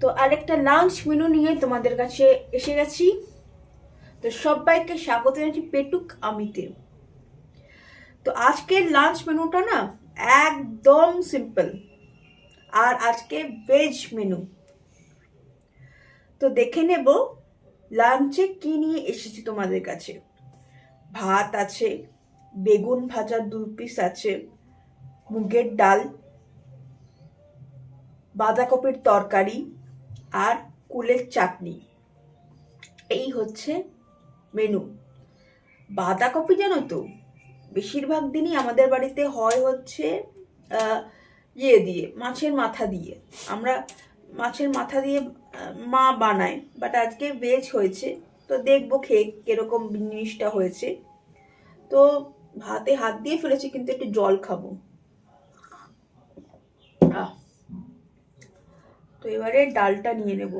তো আরেকটা lunch menu নিয়ে তোমাদের কাছে এসে গেছি। তো সবাইকে স্বাগত জানাচ্ছি পেটুক আমিতে। তো আজকের লাঞ্চ মেনুটা না একদম সিম্পল, আর আজকে ভেজ মেনু। তো দেখে নেব লাঞ্চে কি নিয়ে এসেছি তোমাদের কাছে। ভাত আছে, বেগুন ভাজা 2 পিস আছে, মুগের ডাল, বাঁধাকপির তরকারি আর কুলের চাটনি। এই হচ্ছে মেনু। বাঁধাকপি জানো তো বেশিরভাগ দিনই আমাদের বাড়িতে হয় হচ্ছে ইয়ে দিয়ে, মাছের মাথা দিয়ে। আমরা মাছের মাথা দিয়ে মা বানায়, বাট আজকে ভেজ হয়েছে। তো দেখবো খেয়ে কিরকম জিনিসটা হয়েছে। তো ভাতে হাত দিয়ে ফেলেছি, কিন্তু একটু জল খাবো। তো এবারে ডালটা নিয়ে নেব।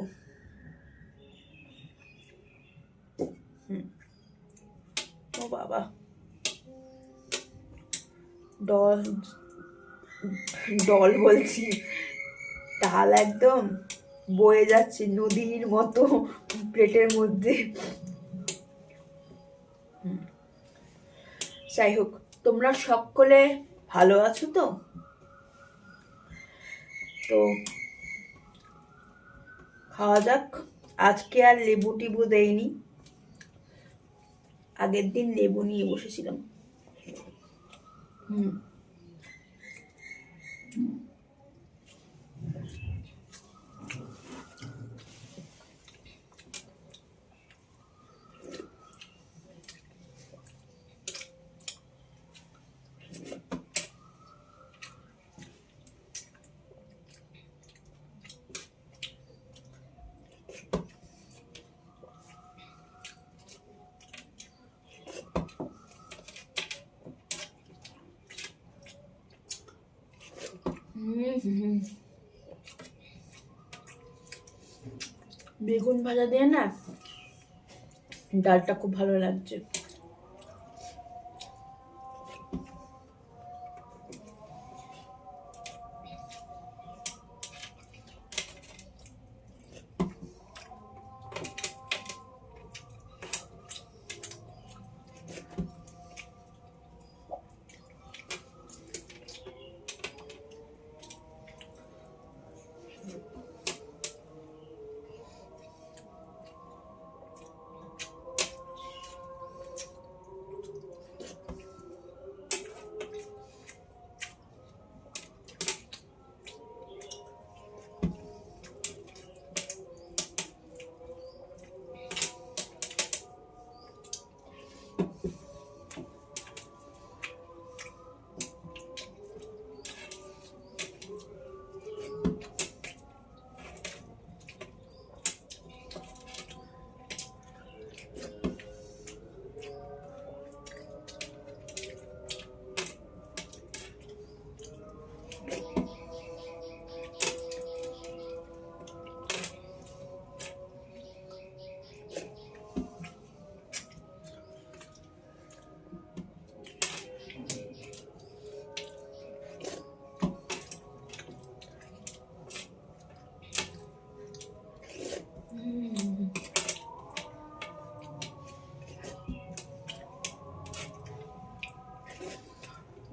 ও বাবা, ডল ডল বলছি, ডাল একদম বয়ে যাচ্ছে নদীর মতো প্লেটের মধ্যে। যাই হোক, তোমরা সকলে ভালো আছো তো? তো খাওয়া যাক। আজকে আর লেবু টিবু দেয়নি, আগের দিন লেবু নিয়ে বসেছিলাম। বেগুন ভাজা দিয়ে না ডালটা খুব ভালো লাগছে।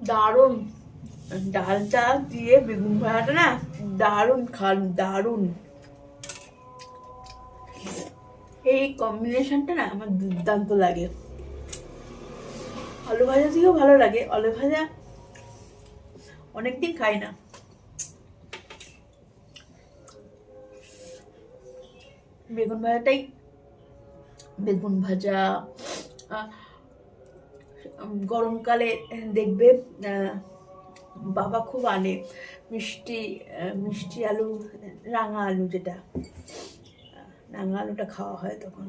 দারুণ, ডালটা দিয়ে বেগুন ভাজাটা না দারুণ খান, দারুণ। এই কম্বিনেশনটা না আমার দুর্দান্ত লাগে। আলু ভাজা দিয়েও ভালো লাগে, আলু ভাজা অনেকদিন খাই না। বেগুন ভাজাটাই, বেগুন ভাজা গরমকালে দেখবে বাবা খুব আনে মিষ্টি মিষ্টি আলু, রাঙা আলু, যেটা রাঙা আলুটা খাওয়া হয় তখন।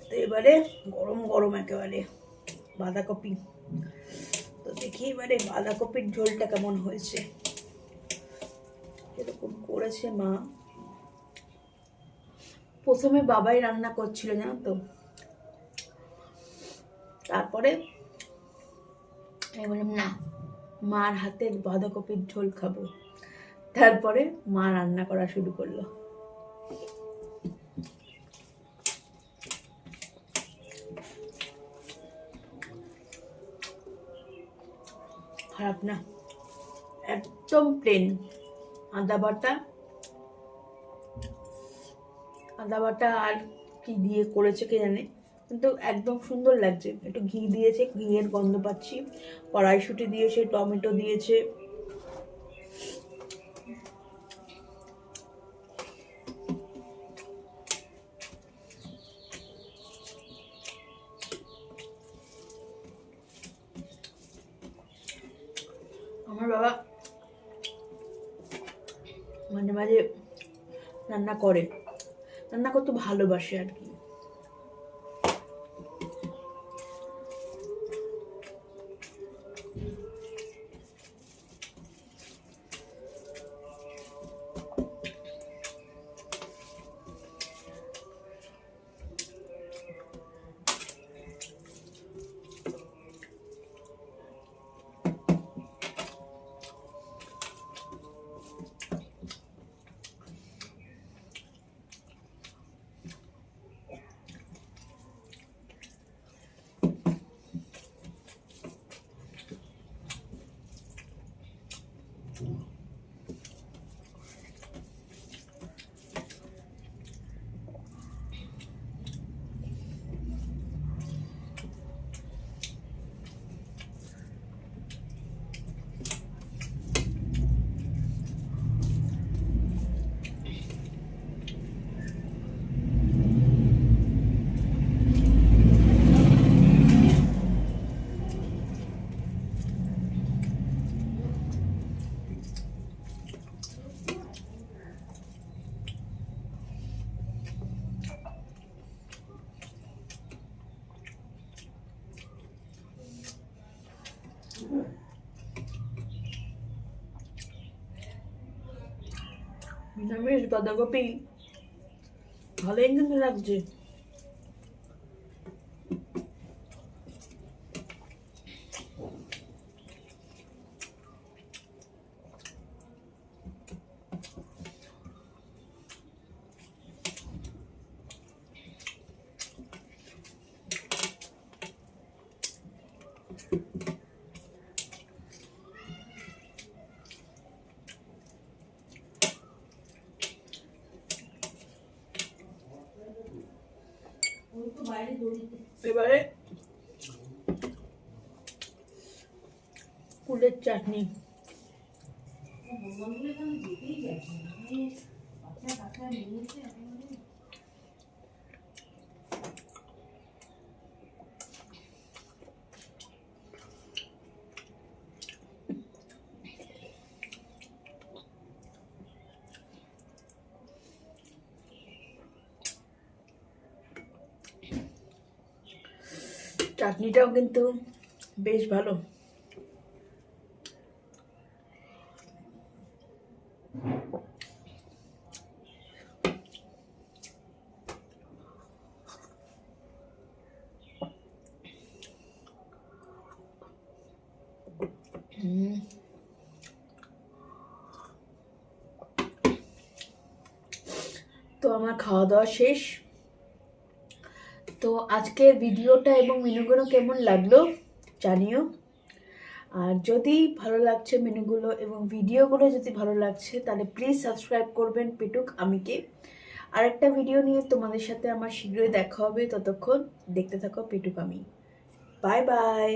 তো এবারে গরম গরম একেবারে বাঁধাকপি। তো দেখি এবারে বাঁধাকপির ঝোলটা কেমন হয়েছে, এরকম করেছে মা। প্রথমে বাবাই রান্না করছিল জানো তো, তারপরে আমি বললাম না, মার হাতের বাঁধাকপির ঝোল খাবো। তারপরে মা রান্না করা শুরু করলো। খারাপ না, একদম প্লেন। আদা বাটা আর কি দিয়ে করেছে কে জানে, কিন্তু একদম সুন্দর লাগছে। একটু ঘি দিয়েছে, ঘিয়ের গন্ধ পাচ্ছি। কড়াইশুঁটি দিয়েছে, টমেটো দিয়েছে। আমার বাবা মাঝে মাঝে রান্না করতে ভালোবাসে আর কি। নিরামিষ বাঁধাকপি ভালোই কিন্তু লাগছে। এবারে কুলের চাটনি। চাটনিটাও কিন্তু বেশ ভালো। তো আমার খাওয়া দাওয়া শেষ। তো আজকের ভিডিওটা এবং মেনুগুলো কেমন লাগলো জানিও। আর যদি ভালো লাগছে মেনুগুলো এবং ভিডিওগুলো যদি ভালো লাগছে, তাহলে প্লিজ সাবস্ক্রাইব করবেন পেটুক আমিকে। আরেকটা ভিডিও নিয়ে তোমাদের সাথে আমার শীঘ্রই দেখা হবে। ততক্ষণ দেখতে থাকো পেটুক আমি। Bye bye.